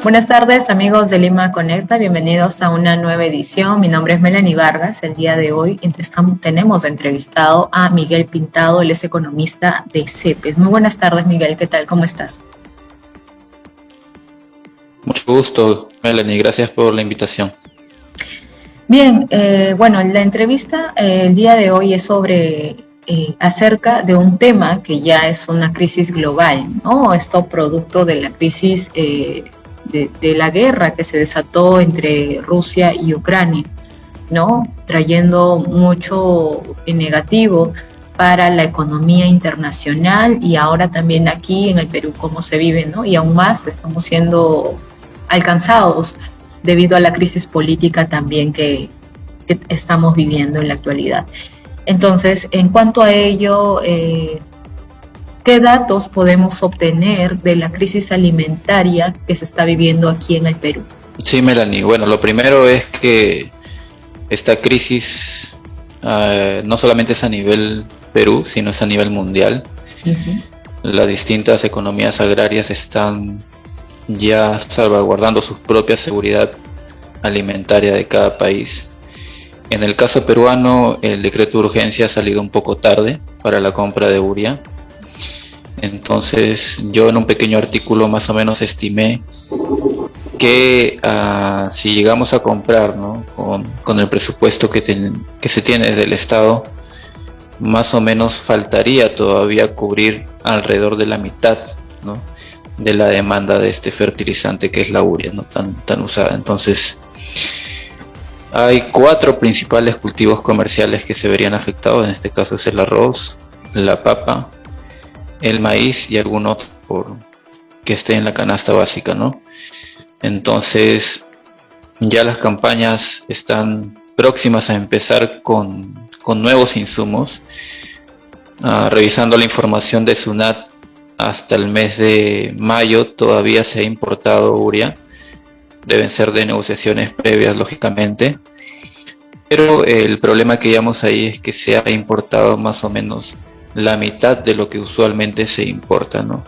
Buenas tardes, amigos de Lima Conecta. Bienvenidos a una nueva edición. Mi nombre es Melanie Vargas. El día de hoy tenemos entrevistado a Miguel Pintado. Él es economista de CEPES. Muy buenas tardes, Miguel. ¿Qué tal? ¿Cómo estás? Mucho gusto, Melanie. Gracias por la invitación. Bien, la entrevista el día de hoy es sobre acerca de un tema que ya es una crisis global, ¿no? Esto producto de la crisis de la guerra que se desató entre Rusia y Ucrania, ¿no? Trayendo mucho negativo para la economía internacional y ahora también aquí en el Perú cómo se vive, ¿no? Y aún más estamos siendo alcanzados debido a la crisis política también que estamos viviendo en la actualidad. Entonces, en cuanto a ello, ¿qué datos podemos obtener de la crisis alimentaria que se está viviendo aquí en el Perú? Sí, Melanie. Bueno, lo primero es que esta crisis no solamente es a nivel Perú, sino es a nivel mundial. Uh-huh. Las distintas economías agrarias están ya salvaguardando su propia seguridad alimentaria de cada país. En el caso peruano, el decreto de urgencia ha salido un poco tarde para la compra de urea. Entonces, yo en un pequeño artículo más o menos estimé que si llegamos a comprar, ¿no?, con el presupuesto que se tiene desde el Estado, más o menos faltaría todavía cubrir alrededor de la mitad, ¿no?, de la demanda de este fertilizante que es la urea, ¿no?, tan usada. Entonces, hay 4 principales cultivos comerciales que se verían afectados. En este caso es el arroz, la papa, el maíz y algún otro que esté en la canasta básica, ¿no? Entonces, ya las campañas están próximas a empezar con nuevos insumos. Revisando la información de SUNAT, hasta el mes de mayo todavía se ha importado urea. Deben ser de negociaciones previas, lógicamente. Pero el problema que llevamos ahí es que se ha importado más o menos la mitad de lo que usualmente se importa, ¿no?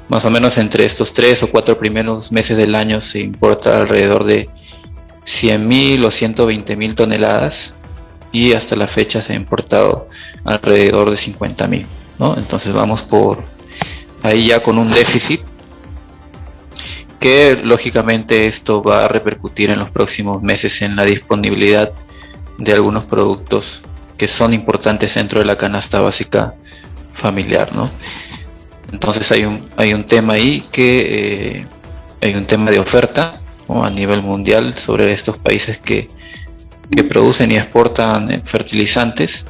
Más o menos entre estos 3 o 4 primeros meses del año se importa alrededor de 100.000 o 120.000 toneladas y hasta la fecha se ha importado alrededor de 50.000, ¿no? Entonces vamos por ahí ya con un déficit que lógicamente esto va a repercutir en los próximos meses en la disponibilidad de algunos productos que son importantes dentro de la canasta básica familiar, ¿no? Entonces hay un tema ahí que hay un tema de oferta, ¿no?, a nivel mundial sobre estos países que producen y exportan fertilizantes,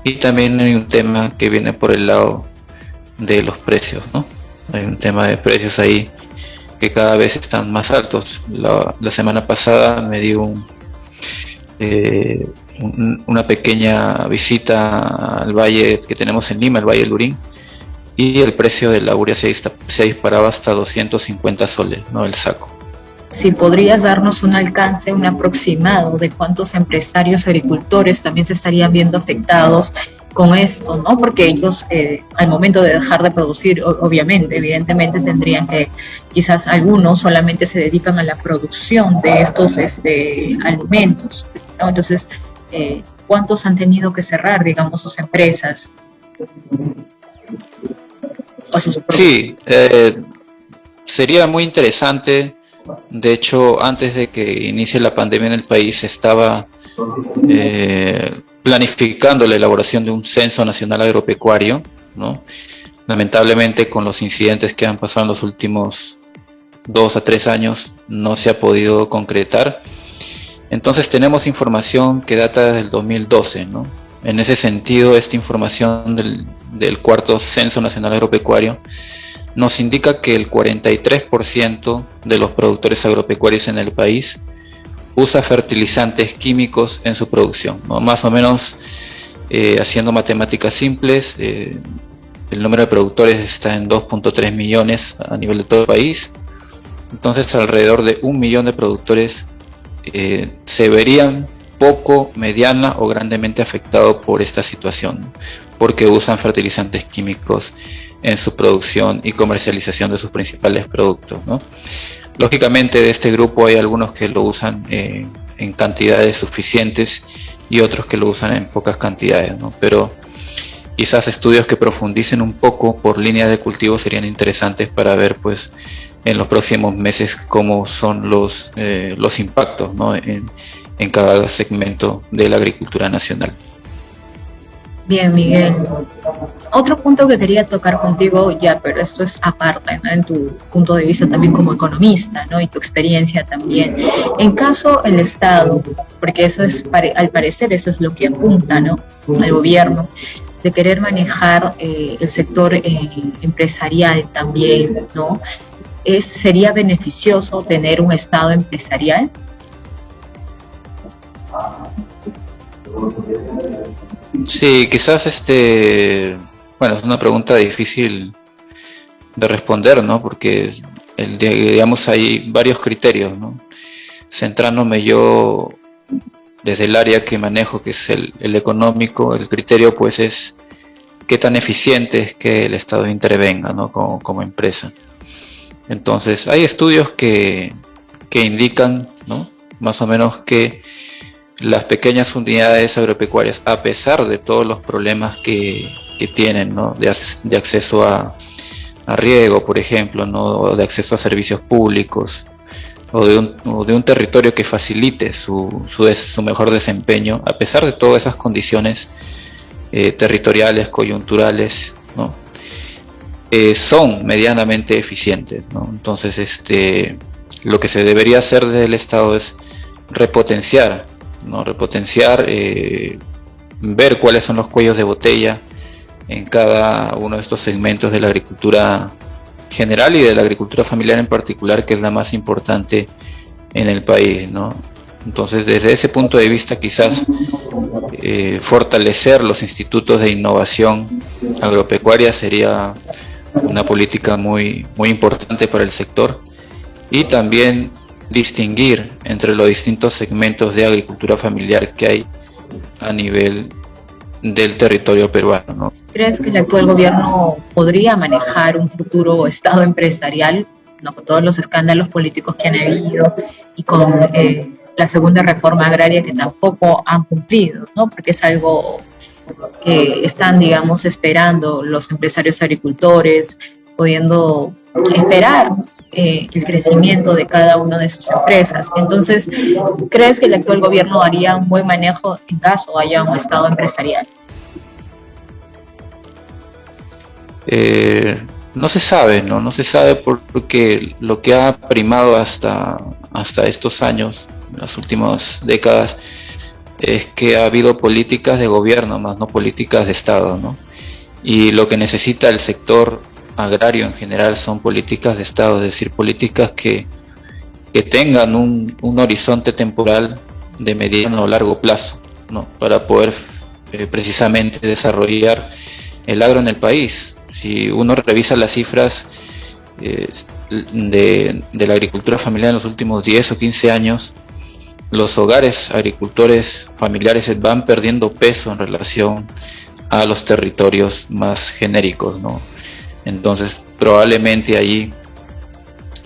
y también hay un tema que viene por el lado de los precios, ¿no? Hay un tema de precios ahí que cada vez están más altos. La semana pasada me dio una pequeña visita al valle que tenemos en Lima, el Valle del Lurín, y el precio de la urea se disparaba hasta 250 soles, ¿no?, el saco. Si podrías darnos un alcance, un aproximado de cuántos empresarios agricultores también se estarían viendo afectados con esto, ¿no? Porque ellos al momento de dejar de producir, obviamente, evidentemente tendrían que, quizás algunos solamente se dedican a la producción de estos alimentos, ¿no? Entonces, ¿cuántos han tenido que cerrar, digamos, sus empresas? Sí, sería muy interesante. De hecho, antes de que inicie la pandemia en el país, se estaba planificando la elaboración de un censo nacional agropecuario, ¿no? Lamentablemente, con los incidentes que han pasado en los últimos 2 a 3 años, no se ha podido concretar. Entonces tenemos información que data desde el 2012, ¿no? En ese sentido, esta información del cuarto Censo Nacional Agropecuario nos indica que el 43% de los productores agropecuarios en el país usa fertilizantes químicos en su producción, ¿no? Más o menos, haciendo matemáticas simples, el número de productores está en 2.3 millones a nivel de todo el país. Entonces, alrededor de 1 millón de productores se verían poco, mediana o grandemente afectados por esta situación, porque usan fertilizantes químicos en su producción y comercialización de sus principales productos, ¿no? Lógicamente de este grupo hay algunos que lo usan en cantidades suficientes y otros que lo usan en pocas cantidades, ¿no? Pero quizás estudios que profundicen un poco por líneas de cultivo serían interesantes para ver, pues, en los próximos meses cómo son los impactos, ¿no? en cada segmento de la agricultura nacional. Bien, Miguel. Otro punto que quería tocar contigo, ya, pero esto es aparte, ¿no? En tu punto de vista también como economista, ¿no? Y tu experiencia también. En caso el Estado, porque eso es, al parecer, eso es lo que apunta, ¿no? Al gobierno, de querer manejar el sector empresarial también, ¿no? ¿Sería beneficioso tener un Estado empresarial? Sí, quizás bueno, es una pregunta difícil de responder, ¿no? Porque digamos hay varios criterios, ¿no? Centrándome yo desde el área que manejo, que es el económico, el criterio pues es qué tan eficiente es que el Estado intervenga, ¿no? Como empresa. Entonces, hay estudios que indican, ¿no? Más o menos que las pequeñas unidades agropecuarias, a pesar de todos los problemas que tienen, ¿no? de acceso a riego, por ejemplo, ¿no? O de acceso a servicios públicos, o de un territorio que facilite su mejor desempeño, a pesar de todas esas condiciones territoriales, coyunturales, ¿no? Son medianamente eficientes, ¿no? Entonces, lo que se debería hacer desde el Estado es repotenciar, ¿no? Ver cuáles son los cuellos de botella en cada uno de estos segmentos de la agricultura general y de la agricultura familiar en particular, que es la más importante en el país, ¿no? Entonces, desde ese punto de vista, quizás fortalecer los institutos de innovación agropecuaria sería una política muy, muy importante para el sector, y también distinguir entre los distintos segmentos de agricultura familiar que hay a nivel del territorio peruano, ¿no? ¿Crees que el actual gobierno podría manejar un futuro Estado empresarial, ¿no? Con todos los escándalos políticos que han habido y con la segunda reforma agraria que tampoco han cumplido, ¿no? Porque es algo que están, digamos, esperando los empresarios agricultores, pudiendo esperar el crecimiento de cada una de sus empresas. Entonces, ¿crees que el actual gobierno haría un buen manejo en caso haya un Estado empresarial? No se sabe, ¿no? No se sabe porque lo que ha primado hasta estos años, las últimas décadas, es que ha habido políticas de gobierno más no políticas de Estado, ¿no? Y lo que necesita el sector agrario en general son políticas de Estado, es decir, políticas que tengan un horizonte temporal de mediano o largo plazo, ¿no? Para poder precisamente desarrollar el agro en el país. Si uno revisa las cifras de la agricultura familiar en los últimos 10 o 15 años, los hogares agricultores familiares van perdiendo peso en relación a los territorios más genéricos, ¿no? Entonces, probablemente allí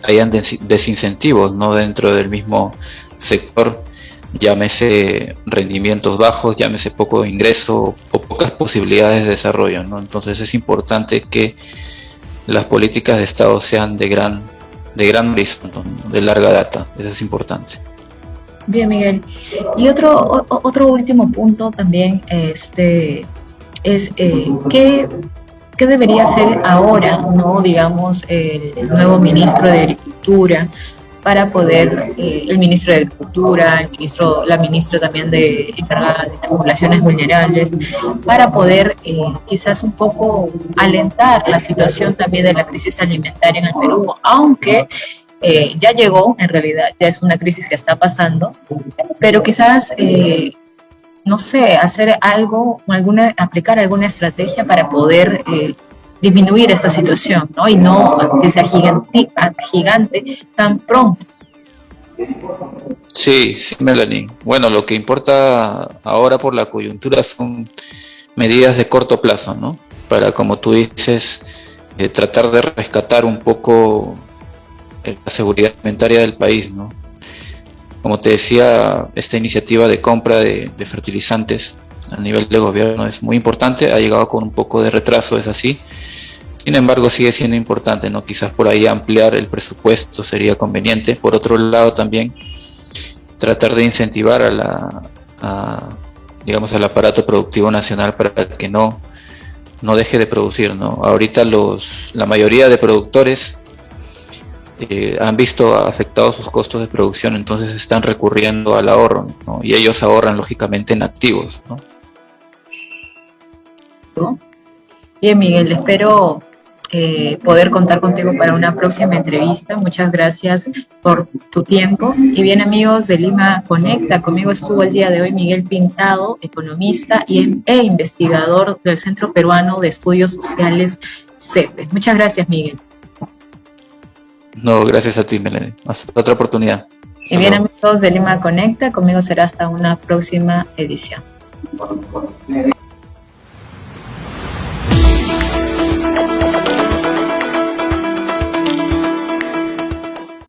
hayan desincentivos, ¿no? Dentro del mismo sector, llámese rendimientos bajos, llámese poco ingreso o pocas posibilidades de desarrollo, ¿no? Entonces es importante que las políticas de Estado sean de gran horizonte, ¿no? De larga data, eso es importante. Bien, Miguel. Y otro último punto también es ¿qué debería hacer ahora, no, digamos, el nuevo ministro de Agricultura para poder, el ministro de Agricultura, la ministra también encargada de las poblaciones vulnerables, para poder quizás un poco alentar la situación también de la crisis alimentaria en el Perú, aunque ya llegó, en realidad, ya es una crisis que está pasando, pero quizás, no sé, hacer algo, aplicar alguna estrategia para poder disminuir esta situación, ¿no? Y no que sea gigante tan pronto. Sí, Melanie. Bueno, lo que importa ahora por la coyuntura son medidas de corto plazo, ¿no? Para, como tú dices, tratar de rescatar un poco la seguridad alimentaria del país, ¿no? Como te decía, esta iniciativa de compra de fertilizantes a nivel de gobierno es muy importante, ha llegado con un poco de retraso, es así. Sin embargo, sigue siendo importante, ¿no? Quizás por ahí ampliar el presupuesto sería conveniente. Por otro lado, también tratar de incentivar digamos, al aparato productivo nacional para que no deje de producir, ¿no? Ahorita la mayoría de productores han visto afectados sus costos de producción, entonces están recurriendo al ahorro, ¿no? Y ellos ahorran lógicamente en activos, ¿no? Bien, Miguel, espero poder contar contigo para una próxima entrevista. Muchas gracias por tu tiempo. Y bien, amigos de Lima Conecta, conmigo estuvo el día de hoy Miguel Pintado, economista e investigador del Centro Peruano de Estudios Sociales, CEPES. Muchas gracias, Miguel. No, gracias a ti, Melanie. Hasta otra oportunidad. Y bien, amigos de Lima Conecta, conmigo será hasta una próxima edición.